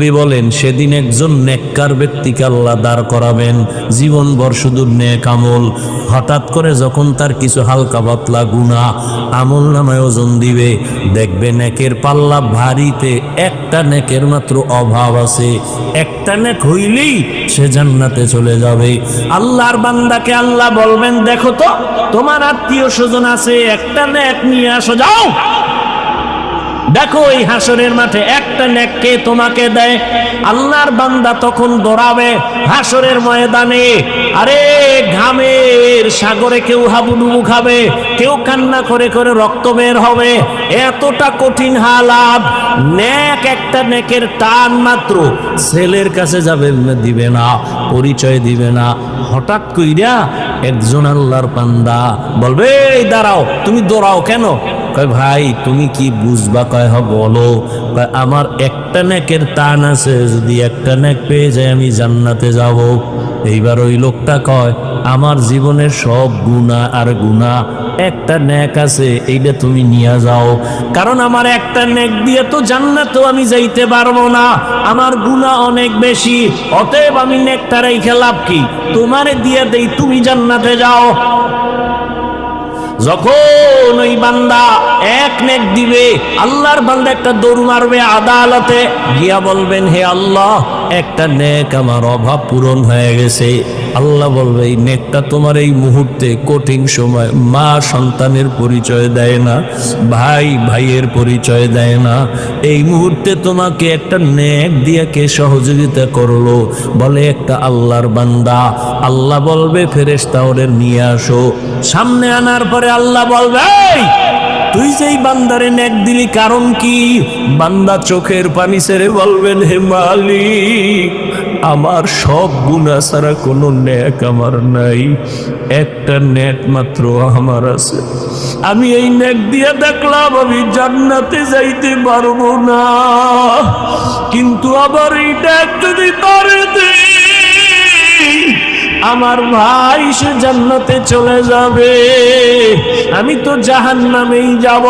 নবী বলেন সেদিন একজন নেককার ব্যক্তিকে আল্লাহ দাঁড় করাবেন, জীবনভর শুধু নেক আমল। হঠাৎ করে যখন তার কিছু হালকা পাতলা গুনাহ আমল নামায় ওজন দিবে, দেখবে নেকের পাল্লা ভারীতে একটা নেকের মাত্র অভাব আছে। একটা নেক হইলেই সে জান্নাতে চলে যাবে। আল্লাহর বান্দাকে আল্লাহ বলবেন, দেখো তো তোমার আত্মীয় স্বজন আছে, একটা নেক নিয়ে আসো, যাও। দেখো এই হাসরের মাঠে একটা নেক কে তোমাকে দেয়। আল্লাহর বান্দা তখন দৌড়াবে হাসরের ময়দানে। আরে ঘামের সাগরে কেউ হাবুডুবু খাবে, কেউ কান্না করে করে রক্ত বের হবে, এতটা কঠিন হালাত। নেক একটা নেকের টান মাত্র ছেলের কাছে যাবে, দিবে না, পরিচয় দিবে না। হঠাৎ কইরা একজন আল্লাহর বান্দা বলবে, এই দাঁড়াও, তুমি দৌড়াও কেন? কয় ভাই তুমি কি বুঝবা? কয় হ বলো। কয় আমার একটা নেকের টান আছে, যদি একটা নেক পেয়ে যায় আমি জান্নাতে যাব। এইবার ওই লোকটা কয়, আমার জীবনের সব গুনাহ আর গুনাহ, একটা নেক আছে, এইটা তুমি নিয়ে যাও। কারণ আমার একটা নেক দিয়ে তো জান্নাতেও আমি যাইতে পারবো না, আমার গুনাহ অনেক বেশি। অতএব আমি নেকটা রাইখা লাভ কি? তোমারে দিয়ে দেই, তুমি জান্নাতে যাও। যখন ওই বান্দা এক নেক দিবে, আল্লাহর বান্দা একটা দৌড় মারবে আদালতে গিয়া বলবেন, হে আল্লাহ, একটা নেক আমার অভাব পূরণ হয়ে গেছে। আল্লাহ বলবে, এই নেকটা তোমার এই মুহূর্তে কঠিন সময় মা সন্তানের পরিচয় দেয় না, ভাই ভাইয়ের পরিচয় দেয় না, এই মুহূর্তে তোমাকে একটা নেক দিয়ে কে সহযোগিতা করলো? বলে একটা আল্লাহর বান্দা। আল্লাহ বলবে, ফেরেশতা ওরে নিয়ে আসো। সামনে আনার পরে আল্লাহ বলবে, এই তুই যেই বান্দারে নেক দিলি কারণ কি? বান্দা চোখের পানি ছেড়ে বলবেন, হে মালিক, আমার সব গুনাহ ছাড়া কোনো নেক আমার নাই, একটা নেক মাত্র আমার আছে। আমি এই নেক দিয়ে দেখলাম আমি জান্নাতে যাইতে পারবো না, কিন্তু আবার এই নেক যদি করে দেই আমার ভাই সে জান্নাতে চলে যাবে, আমি তো জাহান্নামেই যাব।